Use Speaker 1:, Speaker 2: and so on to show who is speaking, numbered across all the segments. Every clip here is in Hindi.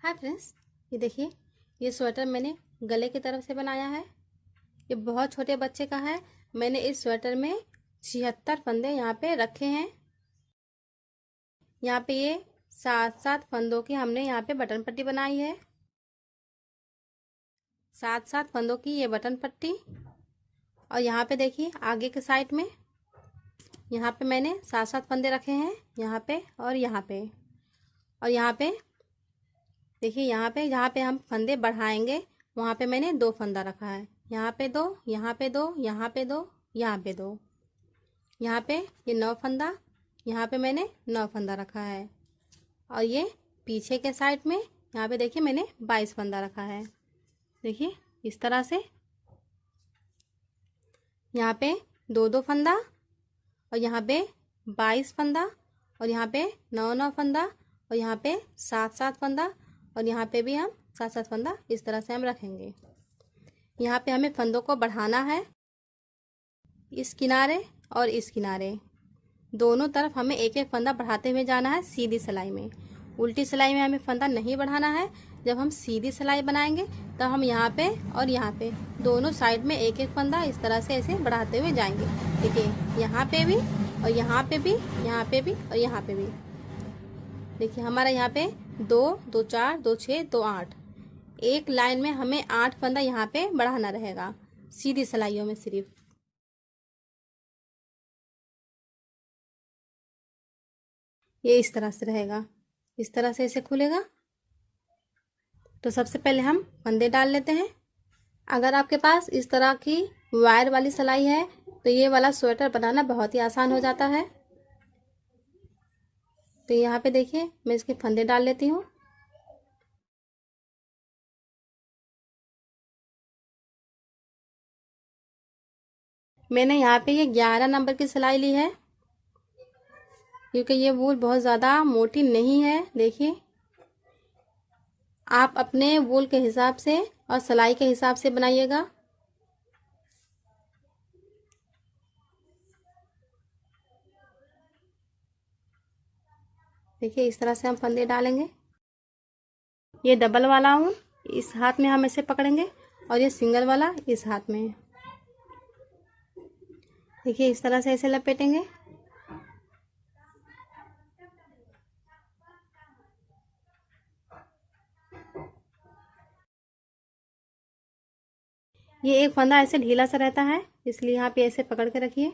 Speaker 1: हाय फ्रेंड्स, ये देखिए, ये स्वेटर मैंने गले की तरफ से बनाया है। ये बहुत छोटे बच्चे का है। मैंने इस स्वेटर में 76 फंदे यहाँ पे रखे हैं। यहाँ पे ये 7-7 फंदों की हमने यहाँ पे बटन पट्टी बनाई है। 7-7 फंदों की ये बटन पट्टी। और यहाँ पे देखिए आगे के साइड में यहाँ पे मैंने 7-7 फंदे रखे हैं, यहाँ पे और यहाँ पे। और यहाँ पे देखिए, यहाँ पे हम फंदे बढ़ाएंगे, वहाँ पे मैंने 2 फंदा रखा है। यहाँ पे 2, यहाँ पे 2, यहाँ पे 2, यहाँ पे 2। यहाँ पे ये 9 फंदा, यहाँ पे मैंने 9 फंदा रखा है। और ये पीछे के साइड में यहाँ पे देखिए मैंने 22 फंदा रखा है। देखिए इस तरह से यहाँ पे 2-2 फंदा, और यहाँ पे 22 फंदा, और यहाँ पे 9-9 फंदा, और यहाँ पे 7-7 फंदा, और यहाँ पे भी हम 7-7 फंदा इस तरह से हम रखेंगे। यहाँ पे हमें फंदों को बढ़ाना है, इस किनारे और इस किनारे दोनों तरफ हमें एक एक फंदा बढ़ाते हुए जाना है सीधी सिलाई में। उल्टी सिलाई में हमें फंदा नहीं बढ़ाना है। जब हम सीधी सिलाई बनाएंगे तब हम यहाँ पे और यहाँ पे दोनों साइड में एक एक फंदा इस तरह से ऐसे बढ़ाते हुए जाएंगे। देखिए यहाँ पे भी, और यहाँ पे भी, यहाँ पे भी, और यहाँ पे भी। देखिए हमारा यहाँ पे 2, 2, 4, 2, 6, 2, 8, एक लाइन में हमें 8 फंदा यहाँ पे बढ़ाना रहेगा सीधी सिलाइयों में सिर्फ। ये इस तरह से रहेगा, इस तरह से इसे खुलेगा। तो सबसे पहले हम फंदे डाल लेते हैं। अगर आपके पास इस तरह की वायर वाली सिलाई है तो ये वाला स्वेटर बनाना बहुत ही आसान हो जाता है। तो यहाँ पे देखिए मैं इसके फंदे डाल लेती हूँ। मैंने यहाँ पे ये 11 नंबर की सिलाई ली है, क्योंकि ये वूल बहुत ज़्यादा मोटी नहीं है। देखिए आप अपने वूल के हिसाब से और सिलाई के हिसाब से बनाइएगा। देखिए इस तरह से हम फंदे डालेंगे। ये डबल वाला ऊन इस हाथ में हम इसे पकड़ेंगे, और ये सिंगल वाला इस हाथ में। देखिए इस तरह से ऐसे लपेटेंगे। ये एक फंदा ऐसे ढीला सा रहता है, इसलिए यहाँ पे ऐसे पकड़ के रखिए।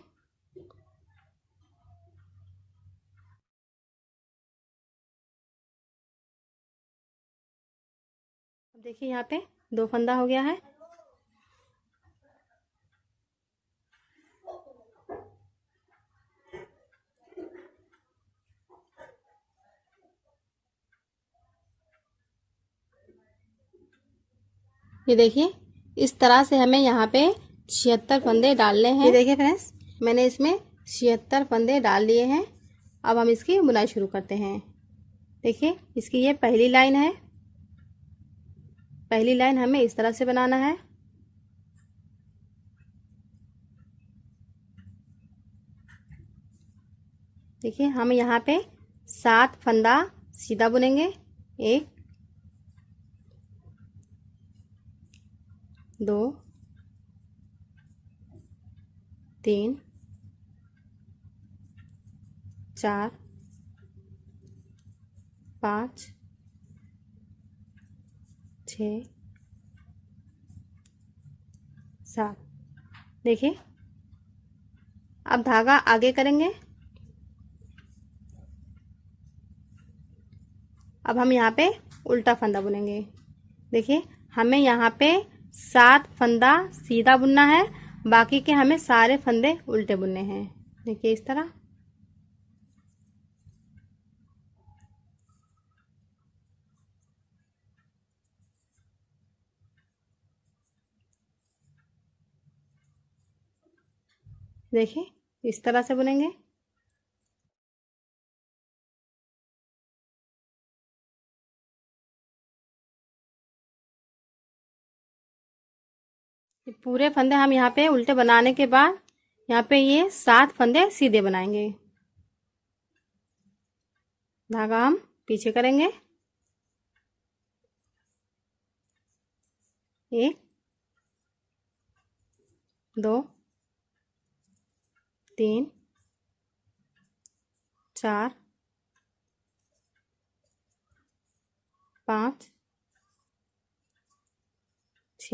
Speaker 1: अब देखिए यहाँ पे 2 फंदा हो गया है। ये देखिए इस तरह से हमें यहाँ पे 76 फंदे डालने हैं। ये देखिए फ्रेंड्स, मैंने इसमें 76 फंदे डाल दिए हैं। अब हम इसकी बुनाई शुरू करते हैं। देखिए इसकी ये पहली लाइन है। पहली लाइन हमें इस तरह से बनाना है। देखिए हम यहाँ पे 7 फंदा सीधा बुनेंगे। 1, 2, 3, 4, 5, 6, 7। देखिए अब धागा आगे करेंगे। अब हम यहाँ पे उल्टा फंदा बुनेंगे। देखिए हमें यहाँ पे 7 फंदा सीधा बुनना है, बाकी के हमें सारे फंदे उल्टे बुनने हैं। देखिए इस तरह। देखिए इस तरह से बुनेंगे। पूरे फंदे हम यहाँ पे उल्टे बनाने के बाद यहाँ पे ये 7 फंदे सीधे बनाएंगे। धागा हम पीछे करेंगे। एक, दो, तीन, चार, पाँच, छ,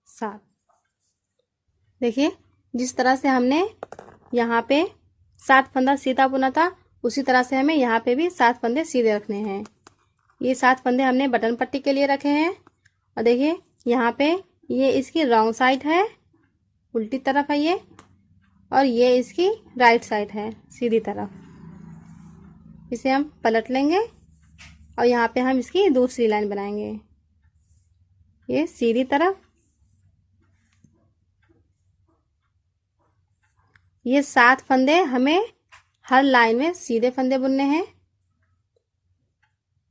Speaker 1: सात। देखिए जिस तरह से हमने यहाँ पे 7 फंदा सीधा बुना था उसी तरह से हमें यहाँ पे भी 7 फंदे सीधे रखने हैं। ये 7 फंदे हमने बटन पट्टी के लिए रखे हैं। और देखिए यहाँ पे ये इसकी रॉन्ग साइड है, उल्टी तरफ है ये, और ये इसकी राइट साइड है, सीधी तरफ। इसे हम पलट लेंगे और यहाँ पे हम इसकी दूसरी लाइन बनाएंगे। ये सीधी तरफ, ये 7 फंदे हमें हर लाइन में सीधे फंदे बुनने हैं।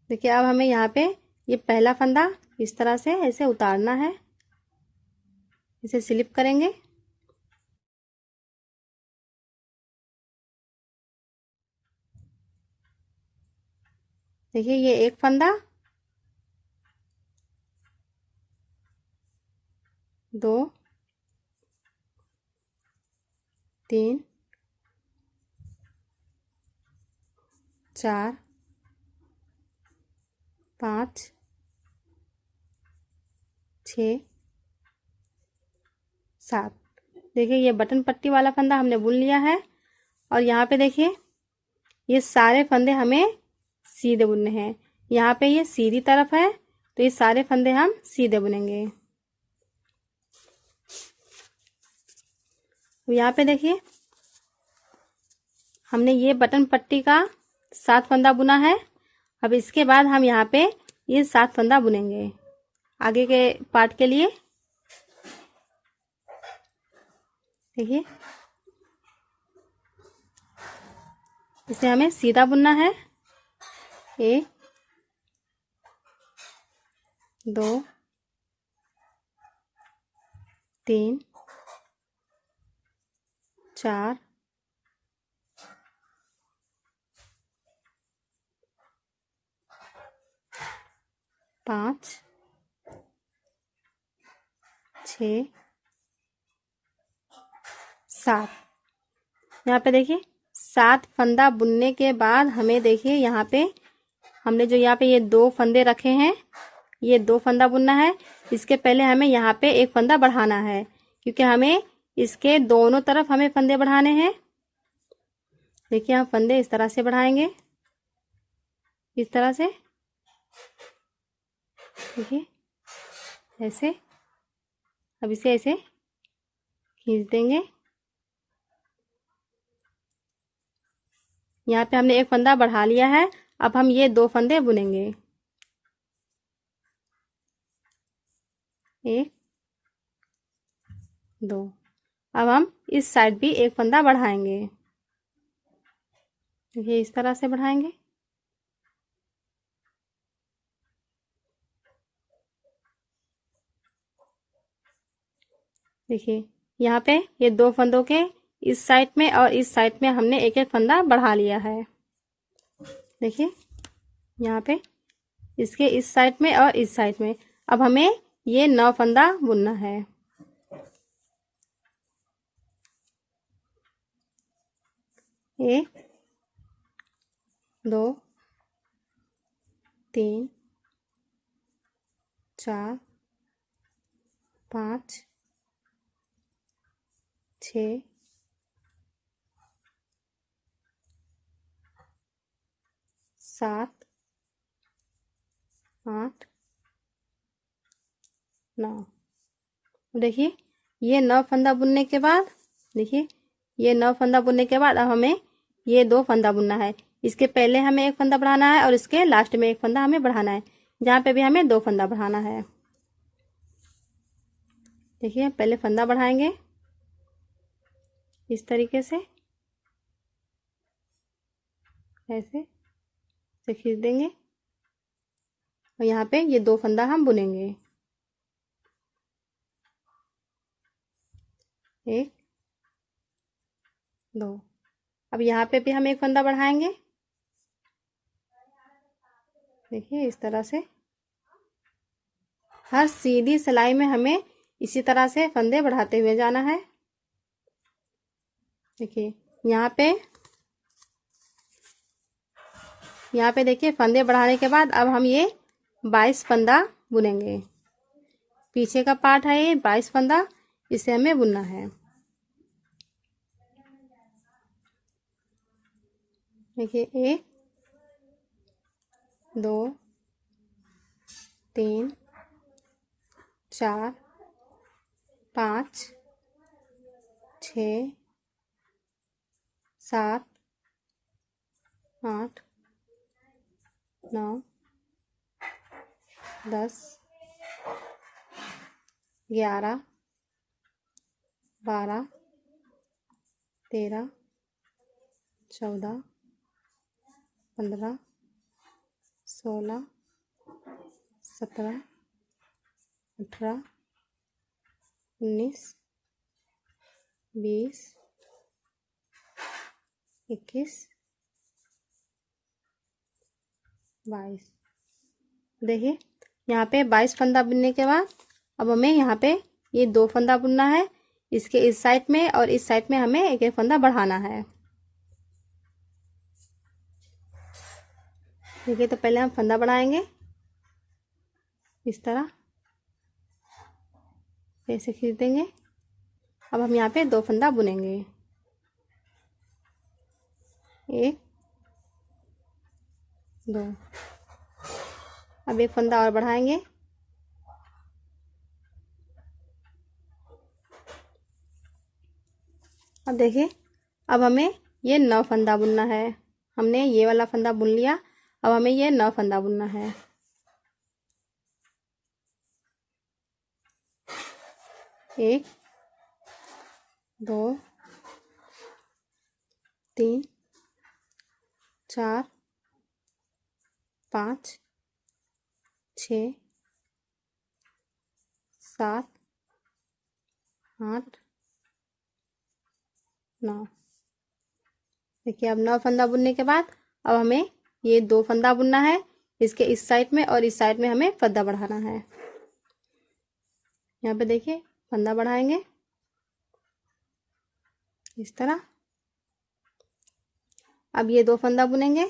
Speaker 1: देखिए अब हमें यहाँ पे ये पहला फंदा इस तरह से ऐसे उतारना है, इसे स्लिप करेंगे। देखिए ये एक फंदा, दो, तीन, चार, पाँच, छ, सात। देखिए ये बटन पट्टी वाला फंदा हमने बुन लिया है। और यहाँ पे देखिए ये सारे फंदे हमें सीधे बुनने हैं। यहाँ पे ये सीधी तरफ है तो ये सारे फंदे हम सीधे बुनेंगे। यहाँ पे देखिए हमने ये बटन पट्टी का 7 फंदा बुना है। अब इसके बाद हम यहाँ पे ये 7 फंदा बुनेंगे आगे के पार्ट के लिए। देखिए इसे हमें सीधा बुनना है। एक, दो, तीन, चार, पाँच, छ, सात। यहाँ पे देखिए 7 फंदा बुनने के बाद हमें देखिए यहाँ पे हमने जो यहाँ पे ये 2 फंदे रखे हैं, ये 2 फंदा बुनना है। इसके पहले हमें यहाँ पे एक फंदा बढ़ाना है क्योंकि हमें इसके दोनों तरफ हमें फंदे बढ़ाने हैं। देखिए हम फंदे इस तरह से बढ़ाएंगे, इस तरह से। देखिए ऐसे। अब इसे ऐसे खींच देंगे। यहाँ पे हमने एक फंदा बढ़ा लिया है। अब हम ये 2 फंदे बुनेंगे। एक, दो। अब हम इस साइड भी एक फंदा बढ़ाएंगे। ये इस तरह से बढ़ाएंगे। देखिए यहाँ पे ये 2 फंदों के इस साइड में और इस साइड में हमने एक एक फंदा बढ़ा लिया है। देखिए यहाँ पे इसके इस साइड में और इस साइड में अब हमें ये 9 फंदा बुनना है। एक, दो, तीन, चार, पाँच, छ, सात, आठ, 9। देखिए ये 9 फंदा बुनने के बाद, देखिए ये 9 फंदा बुनने के बाद अब हमें ये 2 फंदा बुनना है। इसके पहले हमें एक फंदा बढ़ाना है और इसके लास्ट में एक फंदा हमें बढ़ाना है, जहाँ पे भी हमें 2 फंदा बढ़ाना है। देखिए पहले फंदा बढ़ाएंगे इस तरीके से, ऐसे से खींच देंगे और यहाँ पे ये 2 फंदा हम बुनेंगे। एक, दो। अब यहाँ पे भी हम एक फंदा बढ़ाएंगे। देखिए इस तरह से। हर सीधी सिलाई में हमें इसी तरह से फंदे बढ़ाते हुए जाना है। देखिए यहाँ पे देखिए फंदे बढ़ाने के बाद अब हम ये 22 फंदा बुनेंगे। पीछे का पार्ट है ये 22 फंदा, इसे हमें बुनना है। देखिए 1 2 3 4 5 6 7 8 9 10 11 12 13 14 15 16 17 18 19 20 21 22। देखिए यहाँ पे 22 फंदा बुनने के बाद अब हमें यहाँ पे ये 2 फंदा बुनना है। इसके इस साइड में और इस साइड में हमें एक एक फंदा बढ़ाना है। देखिए तो पहले हम फंदा बढ़ाएंगे इस तरह, ऐसे खींच देंगे। अब हम यहाँ पे 2 फंदा बुनेंगे, 1 2। अब एक फंदा और बढ़ाएंगे, अब देखिए अब हमें ये 9 फंदा बुनना है। हमने ये वाला फंदा बुन लिया, अब हमें ये 9 फंदा बुनना है। 1 2 3 4 5 6 7 8 9। देखिए अब 9 फंदा बुनने के बाद अब हमें ये 2 फंदा बुनना है। इसके इस साइड में और इस साइड में हमें फंदा बढ़ाना है। यहाँ पे देखिए फंदा बढ़ाएंगे इस तरह। अब ये 2 फंदा बुनेंगे,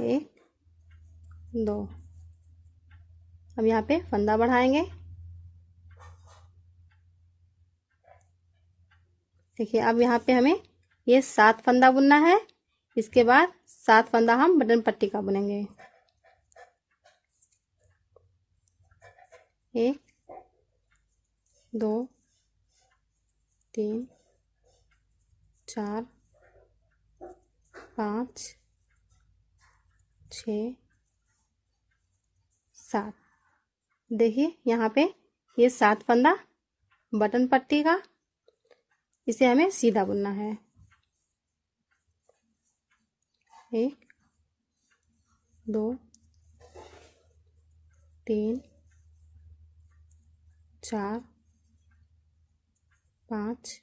Speaker 1: 1 2। अब यहाँ पे फंदा बढ़ाएंगे। देखिए अब यहाँ पे हमें ये 7 फंदा बुनना है। इसके बाद 7 फंदा हम बटन पट्टी का बुनेंगे, 1 2 3 4 5 6 7। देखिए यहाँ पे ये 7 फंदा बटन पट्टी का, इसे हमें सीधा बुनना है। 1 2 3 4 5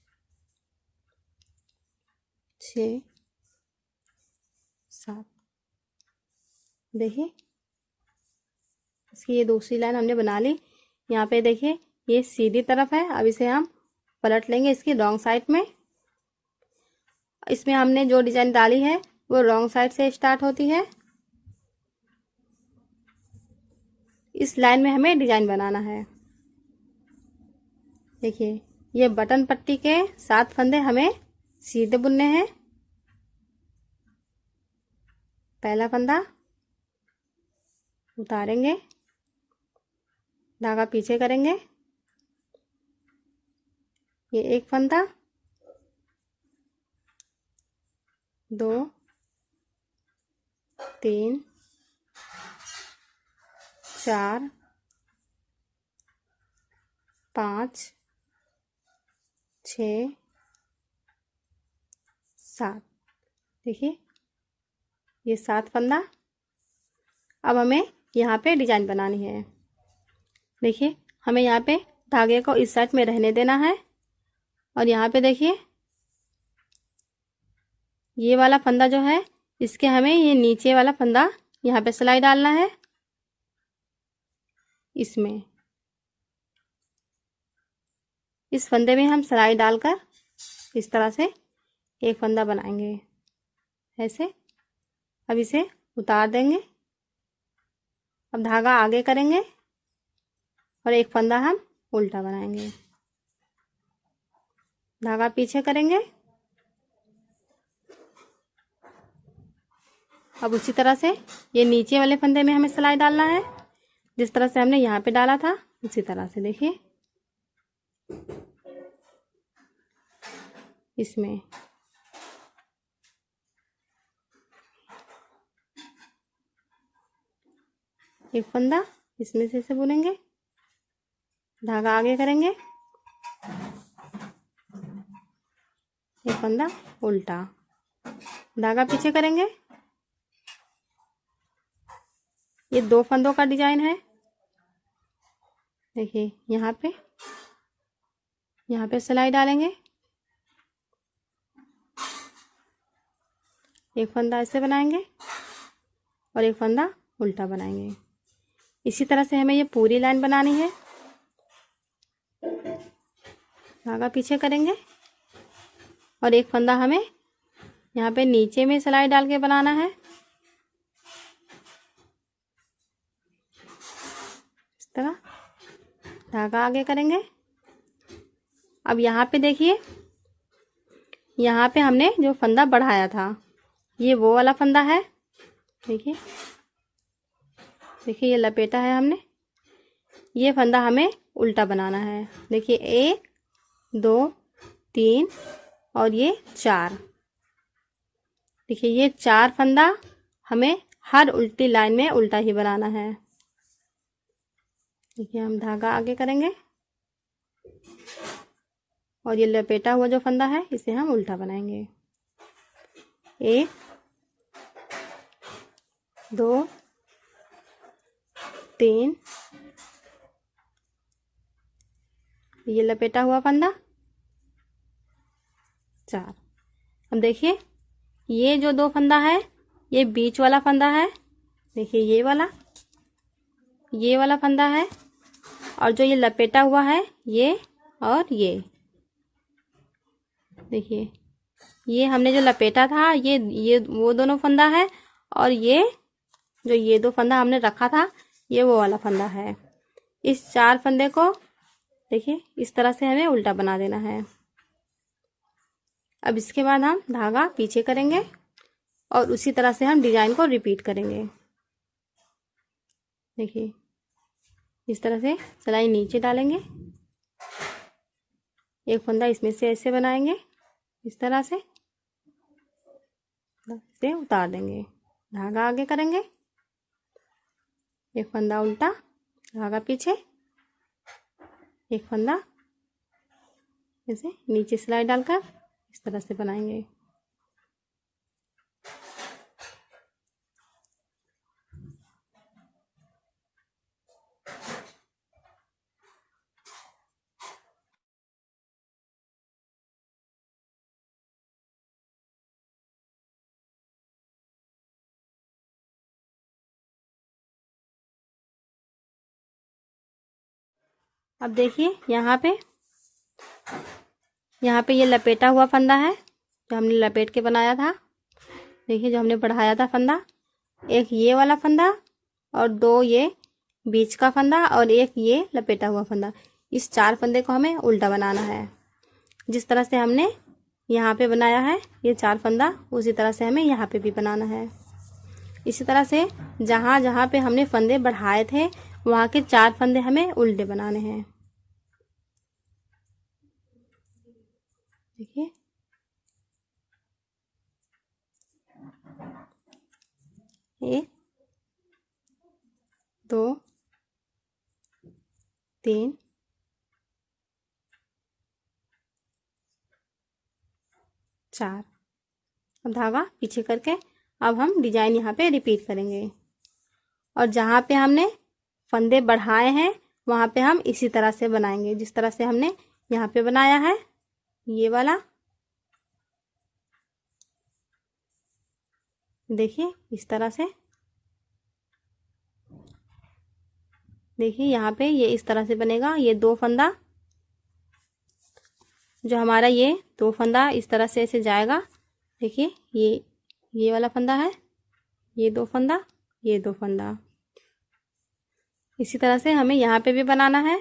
Speaker 1: 6 7। देखिए इसकी ये दूसरी लाइन हमने बना ली। यहाँ पे देखिए ये सीधी तरफ है, अब इसे हम पलट लेंगे इसकी रॉन्ग साइड में। इसमें हमने जो डिजाइन डाली है वो रॉन्ग साइड से स्टार्ट होती है। इस लाइन में हमें डिजाइन बनाना है। देखिए ये बटन पट्टी के 7 फंदे हमें सीधे बुनने हैं। पहला फंदा उतारेंगे, धागा पीछे करेंगे, ये एक फंदा, 2 3 4 5 6 7। देखिए ये 7 फंदा। अब हमें यहाँ पे डिजाइन बनानी है। देखिए हमें यहाँ पे धागे को इस साइड में रहने देना है और यहाँ पे देखिए ये वाला फंदा जो है इसके हमें ये नीचे वाला फंदा यहाँ पे सिलाई डालना है। इसमें इस फंदे में हम सिलाई डालकर इस तरह से एक फंदा बनाएंगे ऐसे। अब इसे उतार देंगे। अब धागा आगे करेंगे और एक फंदा हम उल्टा बनाएंगे। धागा पीछे करेंगे। अब उसी तरह से ये नीचे वाले फंदे में हमें सिलाई डालना है, जिस तरह से हमने यहाँ पे डाला था उसी तरह से। देखिए इसमें एक फंदा इसमें से बुनेंगे, धागा आगे करेंगे, एक फंदा उल्टा, धागा पीछे करेंगे। ये 2 फंदों का डिजाइन है। देखिए यहाँ पे सिलाई डालेंगे, एक फंदा ऐसे बनाएंगे और एक फंदा उल्टा बनाएंगे। इसी तरह से हमें ये पूरी लाइन बनानी है। धागा पीछे करेंगे और एक फंदा हमें यहाँ पे नीचे में सिलाई डाल के बनाना है, इस तरह। धागा आगे करेंगे। अब यहाँ पे देखिए, यहाँ पे हमने जो फंदा बढ़ाया था ये वो वाला फंदा है। देखिए ये लपेटा है हमने। ये फंदा हमें उल्टा बनाना है। देखिए 1 2 3 और ये 4। देखिए ये 4 फंदा हमें हर उल्टी लाइन में उल्टा ही बनाना है। देखिए हम धागा आगे करेंगे और ये लपेटा हुआ जो फंदा है इसे हम उल्टा बनाएंगे। 1 2 3, ये लपेटा हुआ फंदा 4। अब देखिए ये जो 2 फंदा है ये बीच वाला फंदा है। देखिए ये वाला फंदा है, और जो ये लपेटा हुआ है ये और ये। देखिए ये हमने जो लपेटा था ये वो दोनों फंदा है, और ये जो ये 2 फंदा हमने रखा था ये वो वाला फंदा है। इस 4 फंदे को देखिए इस तरह से हमें उल्टा बना देना है। अब इसके बाद हम धागा पीछे करेंगे और उसी तरह से हम डिजाइन को रिपीट करेंगे। देखिए इस तरह से सिलाई नीचे डालेंगे, एक फंदा इसमें से ऐसे बनाएंगे, इस तरह से उतार देंगे। धागा आगे करेंगे, एक फंदा उल्टा, धागा पीछे, एक फंदा ऐसे नीचे सिलाई डालकर इस तरह से बनाएंगे। अब देखिए यहाँ पे ये लपेटा हुआ फंदा है जो हमने लपेट के बनाया था। देखिए जो हमने बढ़ाया था फंदा, एक ये वाला फंदा और 2 ये बीच का फंदा और एक ये लपेटा हुआ फंदा। इस 4 फंदे को हमें उल्टा बनाना है। जिस तरह से हमने यहाँ पे बनाया है ये 4 फंदा, उसी तरह से हमें यहाँ पे भी बनाना है। इसी तरह से जहाँ जहाँ पे हमने फंदे बढ़ाए थे वहाँ के 4 फंदे हमें उल्टे बनाने हैं। देखिए 1 2 3 4। अब धागा पीछे करके अब हम डिजाइन यहाँ पे रिपीट करेंगे, और जहाँ पे हमने फंदे बढ़ाए हैं वहाँ पे हम इसी तरह से बनाएंगे जिस तरह से हमने यहाँ पे बनाया है ये वाला। देखिए इस तरह से देखिए यहाँ पे ये इस तरह से बनेगा। ये 2 फंदा, जो हमारा ये 2 फंदा इस तरह से ऐसे जाएगा। देखिए ये वाला फंदा है, ये 2 फंदा, ये 2 फंदा। इसी तरह से हमें यहाँ पे भी बनाना है।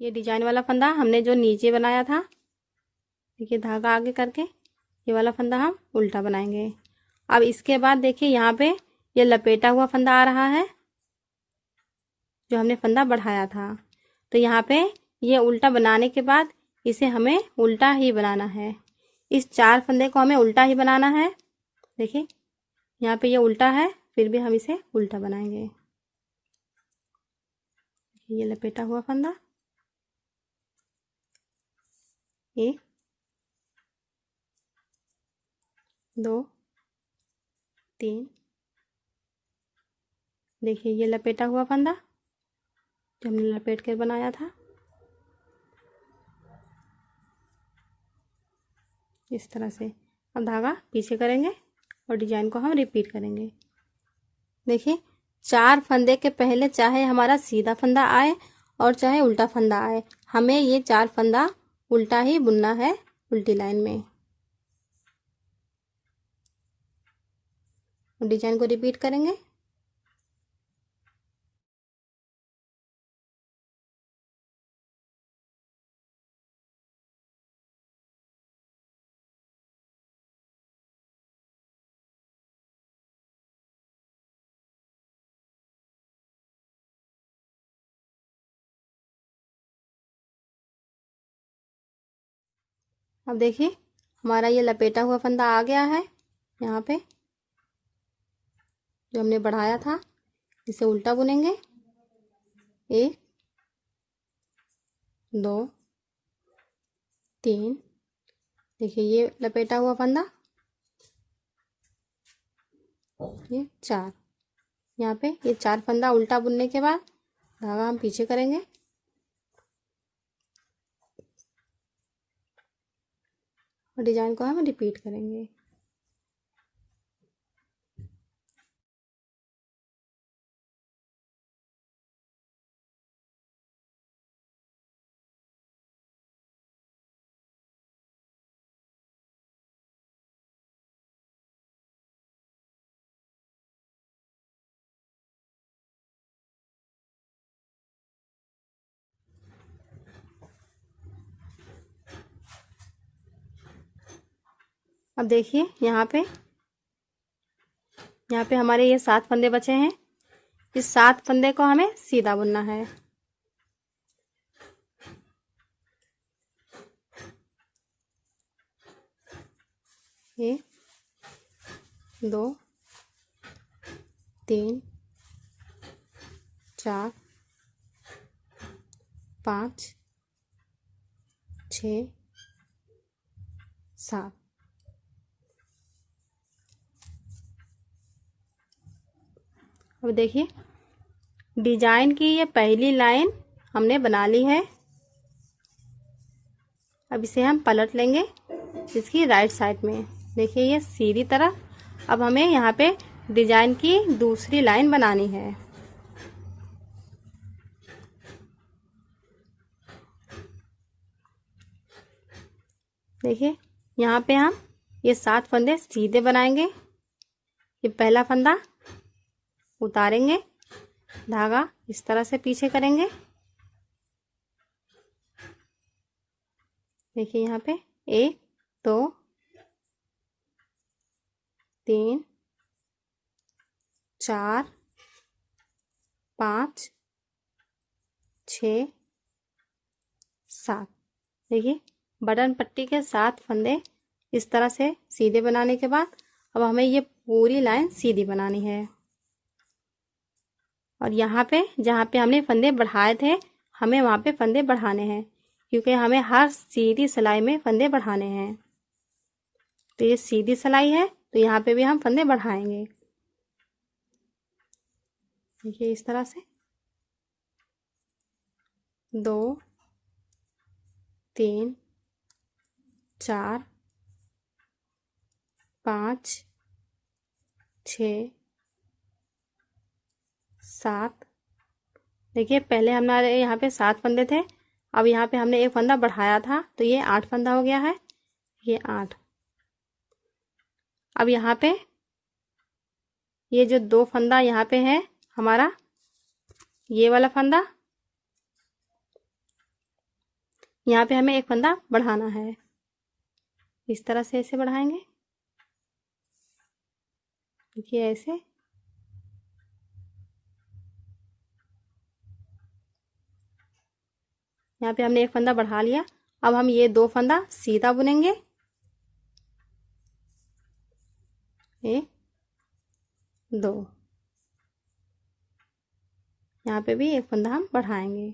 Speaker 1: ये डिजाइन वाला फंदा हमने जो नीचे बनाया था, देखिए धागा आगे करके, ये वाला फंदा हम उल्टा बनाएंगे। अब इसके बाद देखिए यहाँ पे ये लपेटा हुआ फंदा आ रहा है, जो हमने फंदा बढ़ाया था। तो यहाँ पे ये उल्टा बनाने के बाद इसे हमें उल्टा ही बनाना है। इस 4 फंदे को हमें उल्टा ही बनाना है। देखिए यहाँ पे ये उल्टा है, फिर भी हम इसे उल्टा बनाएंगे। ये लपेटा हुआ फंदा, 1 2 3। देखिए ये लपेटा हुआ फंदा जो हमने लपेट कर बनाया था, इस तरह से। अब धागा पीछे करेंगे और डिजाइन को हम रिपीट करेंगे। देखिए 4 फंदे के पहले चाहे हमारा सीधा फंदा आए और चाहे उल्टा फंदा आए, हमें ये 4 फंदा उल्टा ही बुनना है, उल्टी लाइन में। डिजाइन को रिपीट करेंगे। अब देखिए हमारा ये लपेटा हुआ फंदा आ गया है यहाँ पे, जो हमने बढ़ाया था। इसे उल्टा बुनेंगे। 1 2 3। देखिए ये लपेटा हुआ फंदा, ये 4। यहाँ पे ये 4 फंदा उल्टा बुनने के बाद धागा हम पीछे करेंगे और डिजाइन को हम रिपीट करेंगे। अब देखिए यहाँ पे हमारे ये 7 फंदे बचे हैं। इस 7 फंदे को हमें सीधा बुनना है। 1 2 3 4 5 6 7। अब देखिए डिजाइन की ये पहली लाइन हमने बना ली है। अब इसे हम पलट लेंगे इसकी राइट साइड में। देखिए ये सीधी तरफ। अब हमें यहाँ पे डिजाइन की दूसरी लाइन बनानी है। देखिए यहाँ पे हम ये 7 फंदे सीधे बनाएंगे। ये पहला फंदा उतारेंगे, धागा इस तरह से पीछे करेंगे। देखिए यहाँ पे 1 2 3 4 5 6 7। देखिए बटन पट्टी के 7 फंदे इस तरह से सीधे बनाने के बाद अब हमें ये पूरी लाइन सीधी बनानी है। और यहाँ पे जहाँ पे हमने फंदे बढ़ाए थे, हमें वहाँ पे फंदे बढ़ाने हैं, क्योंकि हमें हर सीधी सिलाई में फंदे बढ़ाने हैं। तो ये सीधी सिलाई है, तो यहाँ पे भी हम फंदे बढ़ाएंगे। देखिए इस तरह से। 2 3 4 5 6 7। देखिए पहले हमारे यहाँ पे 7 फंदे थे, अब यहाँ पे हमने एक फंदा बढ़ाया था तो ये 8 फंदा हो गया है, ये 8। अब यहाँ पे ये जो 2 फंदा यहाँ पे है हमारा, ये वाला फंदा, यहाँ पे हमें एक फंदा बढ़ाना है। इस तरह से ऐसे बढ़ाएंगे, देखिए ऐसे। यहाँ पे हमने एक फंदा बढ़ा लिया। अब हम ये 2 फंदा सीधा बुनेंगे, 1 2। यहाँ पे भी एक फंदा हम बढ़ाएंगे,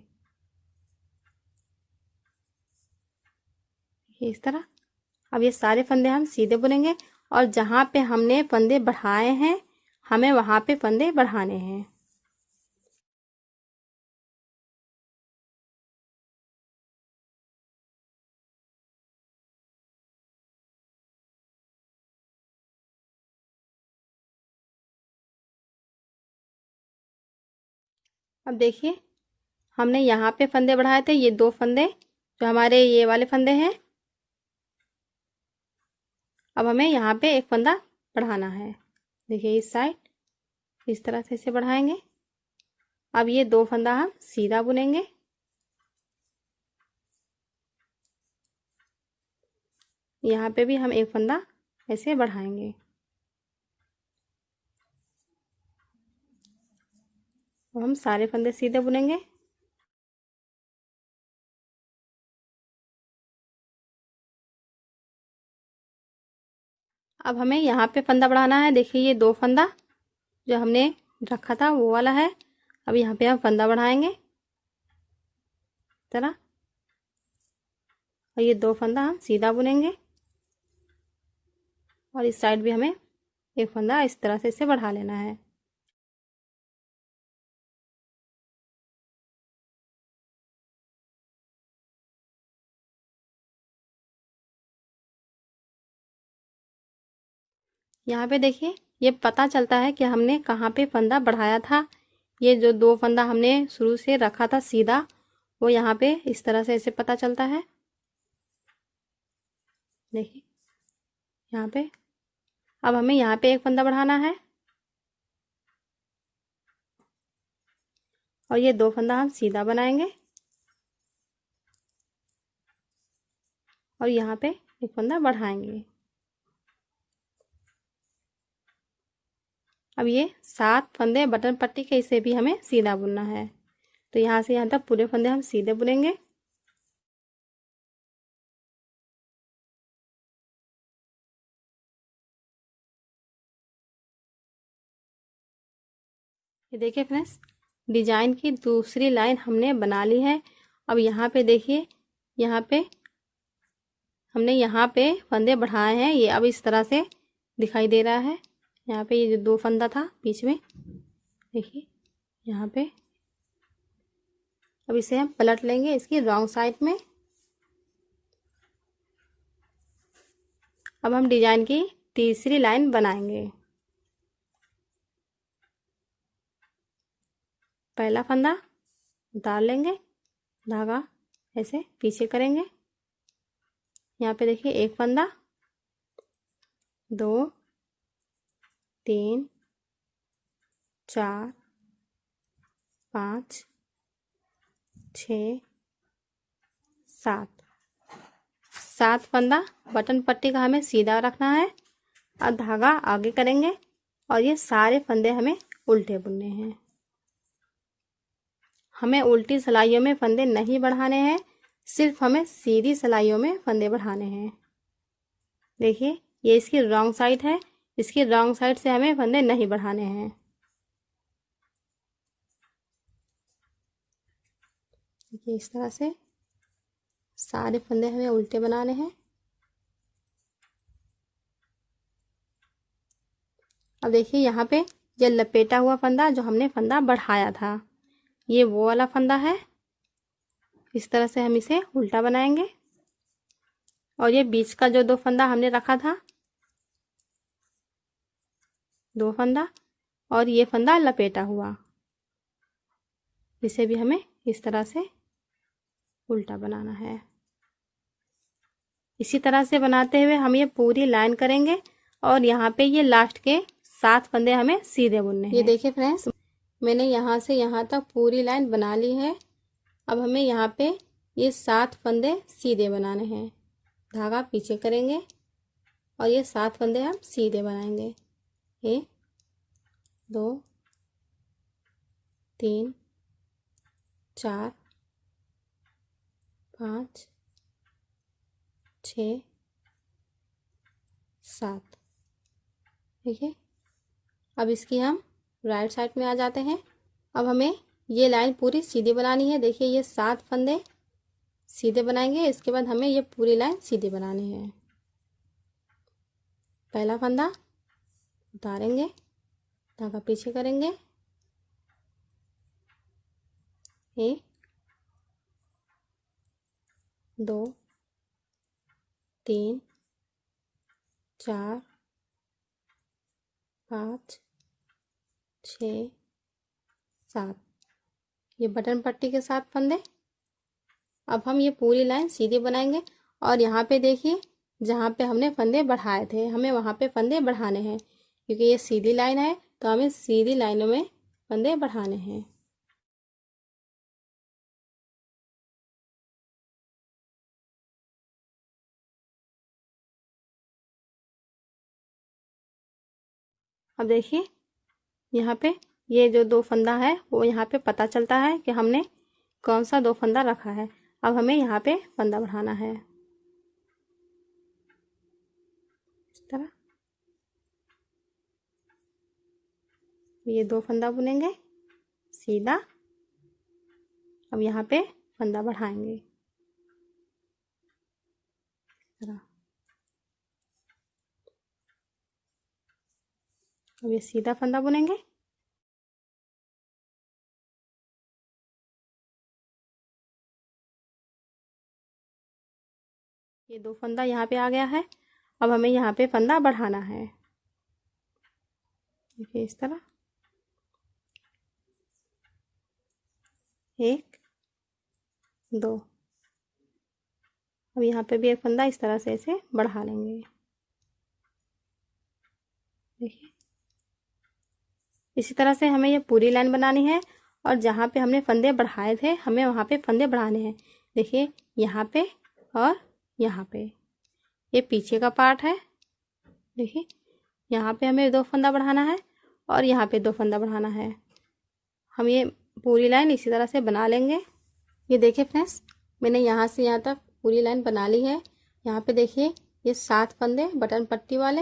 Speaker 1: इस तरह। अब ये सारे फंदे हम सीधे बुनेंगे और जहाँ पे हमने फंदे बढ़ाए हैं हमें वहाँ पे फंदे बढ़ाने हैं। अब देखिए हमने यहाँ पे फंदे बढ़ाए थे, ये 2 फंदे जो हमारे ये वाले फंदे हैं। अब हमें यहाँ पे एक फंदा बढ़ाना है, देखिए इस साइड, इस तरह से इसे बढ़ाएंगे। अब ये 2 फंदा हम सीधा बुनेंगे, यहाँ पे भी हम एक फंदा ऐसे बढ़ाएंगे। अब हम सारे फंदे सीधे बुनेंगे। अब हमें यहाँ पे फंदा बढ़ाना है, देखिए ये 2 फंदा जो हमने रखा था वो वाला है। अब यहाँ पे हम फंदा बढ़ाएंगे तरह, और ये 2 फंदा हम सीधा बुनेंगे और इस साइड भी हमें एक फंदा इस तरह से इसे बढ़ा लेना है। यहाँ पे देखिए ये पता चलता है कि हमने कहाँ पे फंदा बढ़ाया था। ये जो 2 फंदा हमने शुरू से रखा था सीधा, वो यहाँ पे इस तरह से ऐसे पता चलता है, देखिए यहाँ पे। अब हमें यहाँ पे एक फंदा बढ़ाना है और ये 2 फंदा हम सीधा बनाएंगे और यहाँ पे एक फंदा बढ़ाएंगे। अब ये 7 फंदे बटन पट्टी के, इसे भी हमें सीधा बुनना है, तो यहाँ से यहाँ तक पूरे फंदे हम सीधे बुनेंगे। ये देखिए फ्रेंड्स, डिजाइन की दूसरी लाइन हमने बना ली है। अब यहाँ पे देखिए, यहाँ पे हमने यहाँ पे फंदे बढ़ाए हैं, ये अब इस तरह से दिखाई दे रहा है। यहाँ पे ये जो 2 फंदा था बीच में, देखिए यहाँ पे। अब इसे हम पलट लेंगे इसकी रॉन्ग साइड में। अब हम डिजाइन की तीसरी लाइन बनाएंगे। पहला फंदा उतार लेंगे, धागा ऐसे पीछे करेंगे। यहाँ पे देखिए एक फंदा, 2 3 4 5 6 7 फंदा बटन पट्टी का हमें सीधा रखना है और धागा आगे करेंगे और ये सारे फंदे हमें उल्टे बुनने हैं। हमें उल्टी सिलाइयों में फंदे नहीं बढ़ाने हैं, सिर्फ हमें सीधी सिलाइयों में फंदे बढ़ाने हैं। देखिए ये इसकी रॉन्ग साइड है, इसकी रॉन्ग साइड से हमें फंदे नहीं बढ़ाने हैं। देखिए इस तरह से सारे फंदे हमें उल्टे बनाने हैं। अब देखिए यहाँ पे ये लपेटा हुआ फंदा जो हमने फंदा बढ़ाया था, ये वो वाला फंदा है। इस तरह से हम इसे उल्टा बनाएंगे और ये बीच का जो 2 फंदा हमने रखा था, 2 फंदा, और ये फंदा लपेटा हुआ, इसे भी हमें इस तरह से उल्टा बनाना है। इसी तरह से बनाते हुए हम ये पूरी लाइन करेंगे और यहाँ पे ये लास्ट के 7 फंदे हमें सीधे बुनने हैं। ये देखिए फ्रेंड्स, मैंने यहाँ से यहाँ तक पूरी लाइन बना ली है। अब हमें यहाँ पे ये 7 फंदे सीधे बनाने हैं। धागा पीछे करेंगे और ये 7 फंदे हम सीधे बनाएंगे। 1 2 3 4 5 6 7। ठीक है, अब इसकी हम राइट साइड में आ जाते हैं। अब हमें ये लाइन पूरी सीधी बनानी है। देखिए ये 7 फंदे सीधे बनाएंगे, इसके बाद हमें ये पूरी लाइन सीधी बनानी है। पहला फंदा उतारेंगे, धागा पीछे करेंगे, 1 2 3 4 5 6 7, ये बटन पट्टी के 7 फंदे। अब हम ये पूरी लाइन सीधी बनाएंगे और यहाँ पे देखिए जहाँ पे हमने फंदे बढ़ाए थे हमें वहाँ पे फंदे बढ़ाने हैं, क्योंकि ये सीधी लाइन है तो हमें सीधी लाइनों में फंदे बढ़ाने हैं। अब देखिए यहाँ पे ये जो 2 फंदा है वो यहाँ पे पता चलता है कि हमने कौन सा 2 फंदा रखा है। अब हमें यहाँ पे फंदा बढ़ाना है इस तरह। ये 2 फंदा बुनेंगे सीधा। अब यहाँ पे फंदा बढ़ाएंगे इस तरह। अब ये सीधा फंदा बुनेंगे, ये 2 फंदा यहाँ पे आ गया है। अब हमें यहाँ पे फंदा बढ़ाना है, देखिए इस तरह। 1 2। अब यहाँ पे भी एक फंदा इस तरह से ऐसे बढ़ा लेंगे, देखिए इसी तरह से हमें ये पूरी लाइन बनानी है और जहाँ पे हमने फंदे बढ़ाए थे हमें वहाँ पे फंदे बढ़ाने हैं। देखिए यहाँ पे और यहाँ पे, ये पीछे का पार्ट है। देखिए यहाँ पे हमें 2 फंदा बढ़ाना है और यहाँ पे 2 फंदा बढ़ाना है। हम ये पूरी लाइन इसी तरह से बना लेंगे। ये देखिए फ्रेंड्स, मैंने यहाँ से यहाँ तक पूरी लाइन बना ली है। यहाँ पे देखिए ये 7 फंदे बटन पट्टी वाले,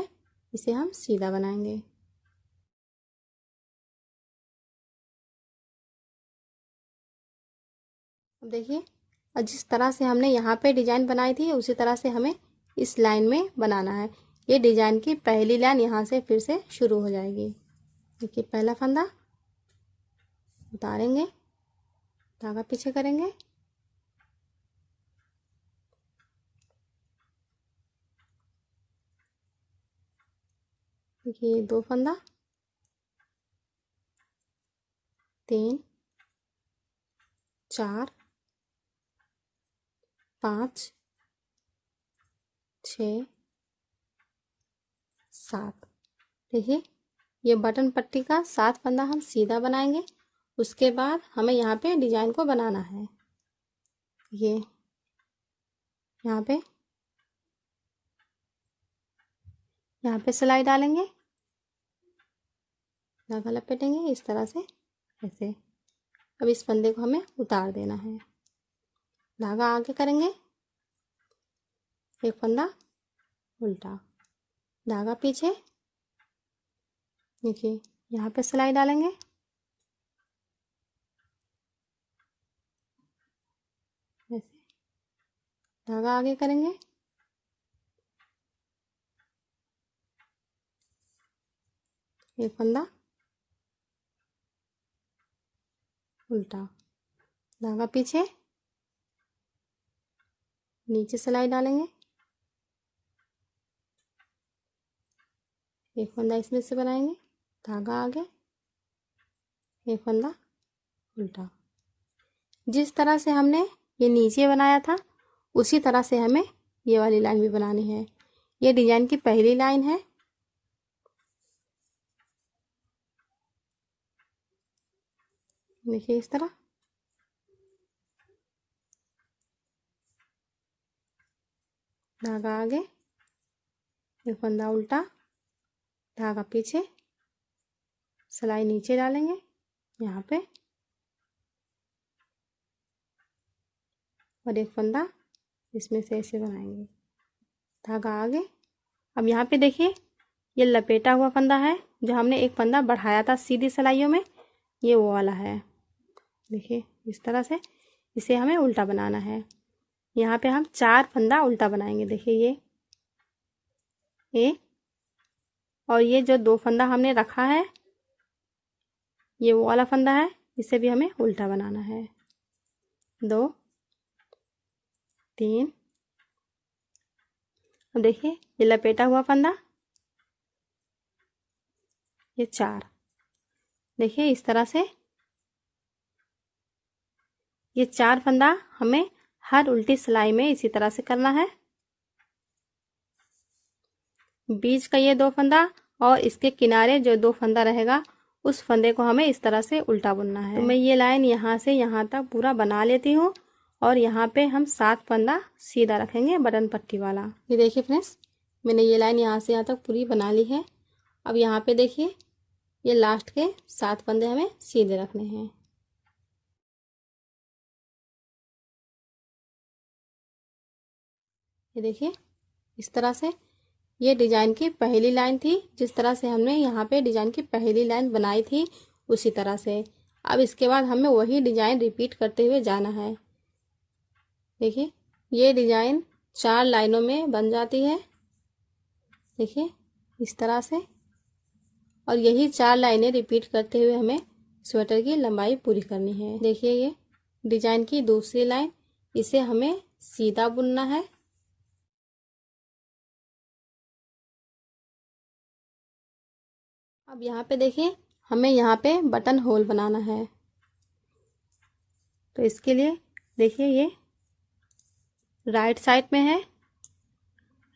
Speaker 1: इसे हम सीधा बनाएंगे। अब देखिए, और जिस तरह से हमने यहाँ पे डिजाइन बनाई थी उसी तरह से हमें इस लाइन में बनाना है। ये डिजाइन की पहली लाइन यहाँ से फिर से शुरू हो जाएगी। देखिए पहला फंदा उतारेंगे, धागा पीछे करेंगे, देखिए 2 फंदा, 3 4 5 6 7। देखिए ये बटन पट्टी का 7 फंदा हम सीधा बनाएंगे। उसके बाद हमें यहाँ पे डिजाइन को बनाना है। ये यहाँ पे सिलाई डालेंगे, धागा लपेटेंगे इस तरह से ऐसे। अब इस फंदे को हमें उतार देना है, धागा आगे करेंगे, एक फंदा उल्टा, धागा पीछे। देखिए यहाँ पे सिलाई डालेंगे, ऐसे धागा आगे करेंगे, एक फंदा उल्टा, धागा पीछे, नीचे सिलाई डालेंगे, एक फंदा इसमें से बनाएंगे, धागा आगे, एक फंदा उल्टा। जिस तरह से हमने ये नीचे बनाया था उसी तरह से हमें ये वाली लाइन भी बनानी है। ये डिजाइन की पहली लाइन है। देखिए इस तरह, धागा आगे, एक फंदा उल्टा, धागा पीछे, सिलाई नीचे डालेंगे यहाँ पे और एक फंदा इसमें से ऐसे बनाएंगे, धागा आगे। अब यहाँ पे देखिए ये लपेटा हुआ फंदा है, जो हमने एक फंदा बढ़ाया था सीधी सिलाइयों में, ये वो वाला है। देखिए इस तरह से इसे हमें उल्टा बनाना है। यहाँ पे हम 4 फंदा उल्टा बनाएंगे। देखिए ये एक, और ये जो 2 फंदा हमने रखा है ये वो वाला फंदा है, इसे भी हमें उल्टा बनाना है। 2 3, अब देखिए ये लपेटा हुआ फंदा, ये 4। देखिए इस तरह से ये 4 फंदा हमें हर उल्टी सिलाई में इसी तरह से करना है। बीच का ये 2 फंदा और इसके किनारे जो 2 फंदा रहेगा उस फंदे को हमें इस तरह से उल्टा बुनना है। तो मैं ये लाइन यहाँ से यहाँ तक पूरा बना लेती हूँ और यहाँ पे हम 7 फंदा सीधा रखेंगे बटन पट्टी वाला। ये देखिए फ्रेंड्स, मैंने ये लाइन यहाँ से यहाँ तक पूरी बना ली है। अब यहाँ पे देखिए ये लास्ट के 7 फंदे हमें सीधे रखने हैं। ये देखिए इस तरह से ये डिजाइन की पहली लाइन थी। जिस तरह से हमने यहाँ पे डिजाइन की पहली लाइन बनाई थी उसी तरह से अब इसके बाद हमें वही डिजाइन रिपीट करते हुए जाना है। देखिए ये डिजाइन 4 लाइनों में बन जाती है। देखिए इस तरह से, और यही 4 लाइनें रिपीट करते हुए हमें स्वेटर की लंबाई पूरी करनी है। देखिए ये डिजाइन की दूसरी लाइन, इसे हमें सीधा बुनना है। अब यहाँ पे देखिए हमें यहाँ पे बटन होल बनाना है। तो इसके लिए देखिए ये राइट साइड में है,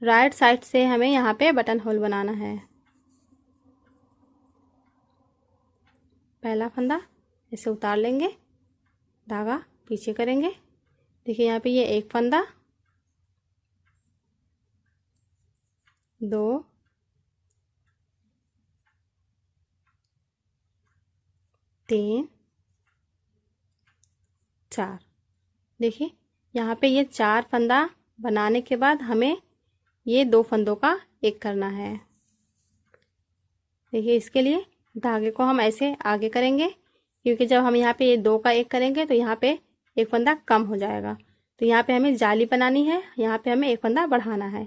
Speaker 1: राइट साइड से हमें यहाँ पे बटन होल बनाना है। पहला फंदा ऐसे उतार लेंगे, धागा पीछे करेंगे। देखिए यहाँ पे ये एक फंदा, 2 3 4। देखिए यहाँ पे ये 4 फंदा बनाने के बाद हमें ये 2 फंदों का एक करना है। देखिए इसके लिए धागे को हम ऐसे आगे करेंगे, क्योंकि जब हम यहाँ पे ये 2 का एक करेंगे तो यहाँ पे एक फंदा कम हो जाएगा। तो यहाँ पे हमें जाली बनानी है, यहाँ पे हमें एक फंदा बढ़ाना है।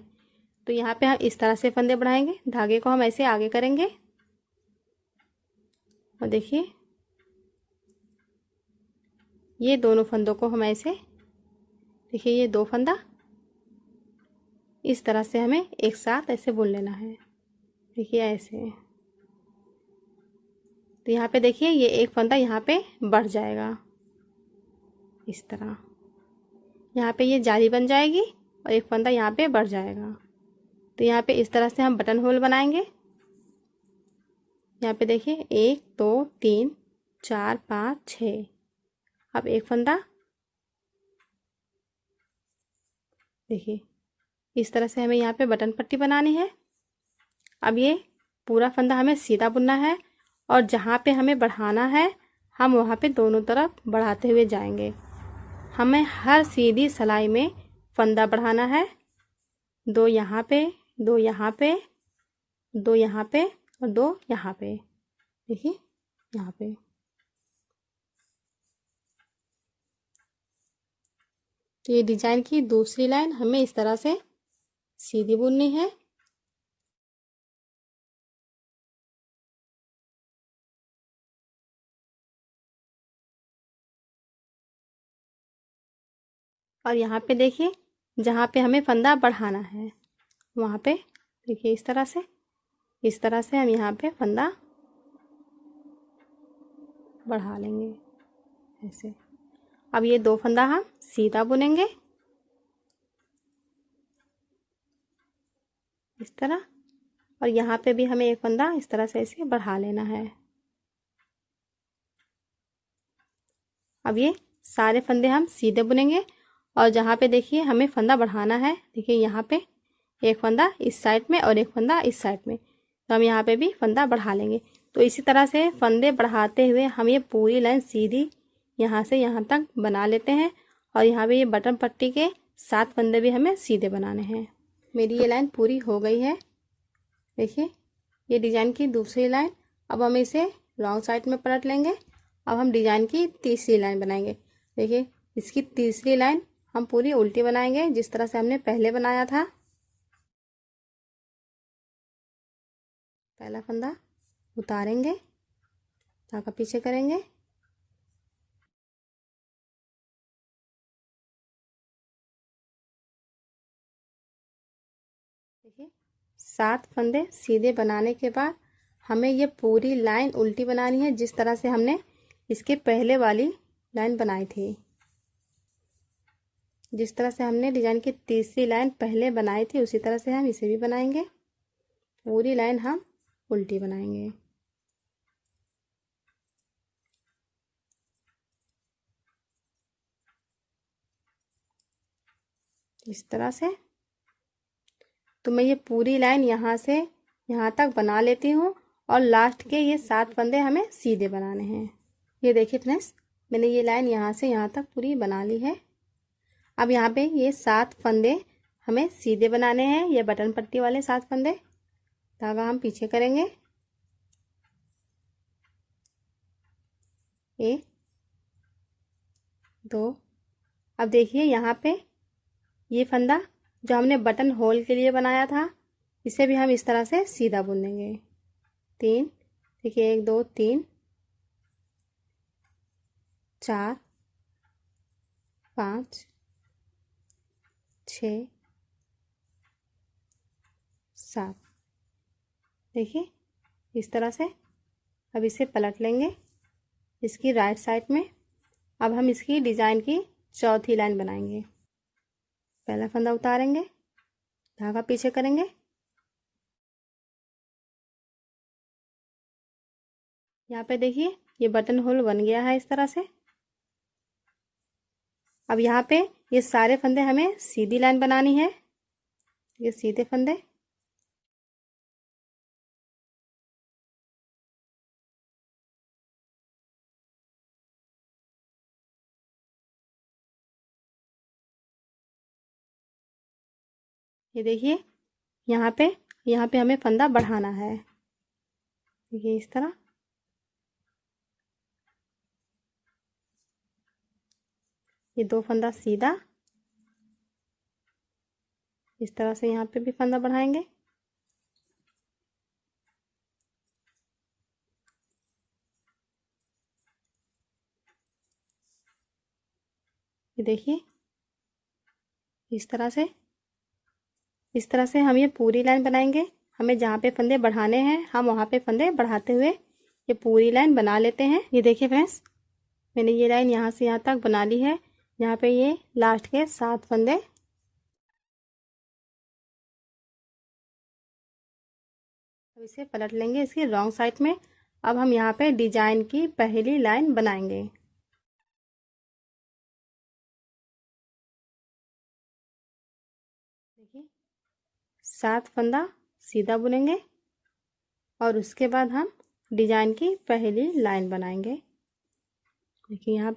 Speaker 1: तो यहाँ पे हम इस तरह से फंदे बढ़ाएंगे, धागे को हम ऐसे आगे करेंगे और देखिए ये दोनों फंदों को हम ऐसे, देखिए ये 2 फंदा इस तरह से हमें एक साथ ऐसे बुन लेना है। देखिए ऐसे, तो यहाँ पे देखिए ये एक फंदा यहाँ पे बढ़ जाएगा इस तरह, यहाँ पे ये जाली बन जाएगी और एक फंदा यहाँ पे बढ़ जाएगा। तो यहाँ पे इस तरह से हम बटन होल बनाएंगे। यहाँ पे देखिए 1 2 3 4 5 6। अब एक फंदा, देखिए इस तरह से हमें यहाँ पे बटन पट्टी बनानी है। अब ये पूरा फंदा हमें सीधा बुनना है और जहाँ पे हमें बढ़ाना है हम वहाँ पे दोनों तरफ बढ़ाते हुए जाएंगे। हमें हर सीधी सिलाई में फंदा बढ़ाना है, 2 यहाँ पे, 2 यहाँ पे, 2 यहाँ पे और 2 यहाँ पे। देखिए यहाँ पे, तो ये डिजाइन की दूसरी लाइन हमें इस तरह से सीधी बुननी है। और यहाँ पे देखिए जहाँ पे हमें फंदा बढ़ाना है वहाँ पे देखिए इस तरह से हम यहाँ पे फंदा बढ़ा लेंगे ऐसे। अब ये 2 फंदा हम सीधा बुनेंगे इस तरह, और यहाँ पे भी हमें एक फंदा इस तरह से ऐसे बढ़ा लेना है। अब ये सारे फंदे हम सीधे बुनेंगे और जहाँ पे देखिए हमें फंदा बढ़ाना है, देखिए यहाँ पे एक फंदा इस साइड में और एक फंदा इस साइड में, तो हम यहाँ पे भी फंदा बढ़ा लेंगे। तो इसी तरह से फंदे बढ़ाते हुए हम ये पूरी लाइन सीधी यहाँ से यहाँ तक बना लेते हैं और यहाँ पे ये बटन पट्टी के 7 फंदे भी हमें सीधे बनाने हैं। मेरी ये लाइन पूरी हो गई है। देखिए ये डिजाइन की दूसरी लाइन। अब हम इसे रॉन्ग साइड में पलट लेंगे। अब हम डिजाइन की तीसरी लाइन बनाएंगे। देखिए इसकी तीसरी लाइन हम पूरी उल्टी बनाएंगे जिस तरह से हमने पहले बनाया था। पहला फंदा उतारेंगे, धागा पीछे करेंगे, देखिए 7 फंदे सीधे बनाने के बाद हमें ये पूरी लाइन उल्टी बनानी है जिस तरह से हमने इसके पहले वाली लाइन बनाई थी। जिस तरह से हमने डिजाइन की तीसरी लाइन पहले बनाई थी उसी तरह से हम इसे भी बनाएंगे। पूरी लाइन हम उल्टी बनाएंगे इस तरह से। तो मैं ये पूरी लाइन यहाँ से यहाँ तक बना लेती हूँ और लास्ट के ये 7 फंदे हमें सीधे बनाने हैं। ये देखिए फ्रेंड्स, मैंने ये लाइन यहाँ से यहाँ तक पूरी बना ली है। अब यहाँ पे ये 7 फंदे हमें सीधे बनाने हैं, ये बटन पट्टी वाले 7 फंदे। धागा हम पीछे करेंगे, 1 2। अब देखिए यहाँ पे ये फंदा जो हमने बटन होल के लिए बनाया था इसे भी हम इस तरह से सीधा बुन देंगे। 3, देखिए 1 2 3 4 5 6 7। देखिए इस तरह से। अब इसे पलट लेंगे इसकी राइट साइड में। अब हम इसकी डिजाइन की चौथी लाइन बनाएंगे। पहला फंदा उतारेंगे, धागा पीछे करेंगे, यहाँ पे देखिए ये बटन होल बन गया है इस तरह से। अब यहाँ पे ये सारे फंदे हमें सीधी लाइन बनानी है, ये सीधे फंदे। ये देखिए यहाँ पे हमें फंदा बढ़ाना है, देखिए इस तरह। ये 2 फंदा सीधा इस तरह से यहाँ पे भी फंदा बढ़ाएंगे। ये देखिए इस तरह से हम ये पूरी लाइन बनाएंगे। हमें जहाँ पे फंदे बढ़ाने हैं हम वहाँ पे फंदे बढ़ाते हुए ये पूरी लाइन बना लेते हैं। ये देखिए फ्रेंड्स, मैंने ये लाइन यहाँ से यहाँ तक बना ली है। यहाँ पे ये लास्ट के 7 फंदे। अब इसे पलट लेंगे इसकी रॉन्ग साइड में। अब हम यहाँ पे डिजाइन की पहली लाइन बनाएंगे। देखिए 7 फंदा सीधा बुनेंगे और उसके बाद हम डिजाइन की पहली लाइन बनाएंगे। देखिए यहाँ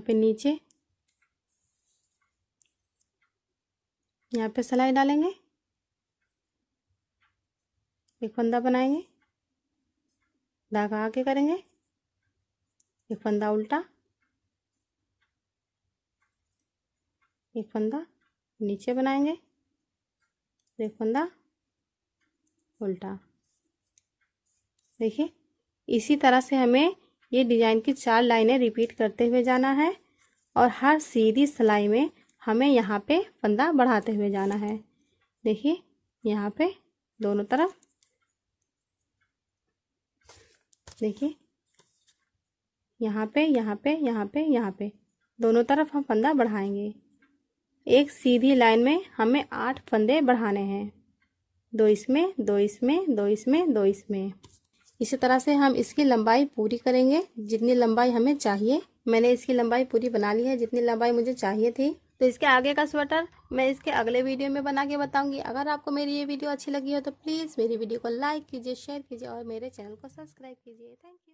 Speaker 1: पे नीचे यहाँ पे सिलाई डालेंगे, एक फंदा बनाएंगे, धागा आगे करेंगे, एक फंदा उल्टा, एक फंदा नीचे बनाएंगे, एक फंदा उल्टा। देखिए इसी तरह से हमें ये डिजाइन की 4 लाइनें रिपीट करते हुए जाना है और हर सीधी सिलाई में हमें यहाँ पे फंदा बढ़ाते हुए जाना है। देखिए यहाँ पे दोनों तरफ, देखिए यहाँ पे यहाँ पे यहाँ पे यहाँ पे दोनों तरफ हम फंदा बढ़ाएंगे। एक सीधी लाइन में हमें 8 फंदे बढ़ाने हैं, 2 इसमें, 2 इसमें, 2 इसमें, 2 इसमें। इसी तरह से हम इसकी लंबाई पूरी करेंगे जितनी लंबाई हमें चाहिए। मैंने इसकी लंबाई पूरी बना ली है जितनी लंबाई मुझे चाहिए थी। तो इसके आगे का स्वेटर मैं इसके अगले वीडियो में बना के बताऊंगी। अगर आपको मेरी ये वीडियो अच्छी लगी हो तो प्लीज़ मेरी वीडियो को लाइक कीजिए, शेयर कीजिए और मेरे चैनल को सब्सक्राइब कीजिए। Thank you.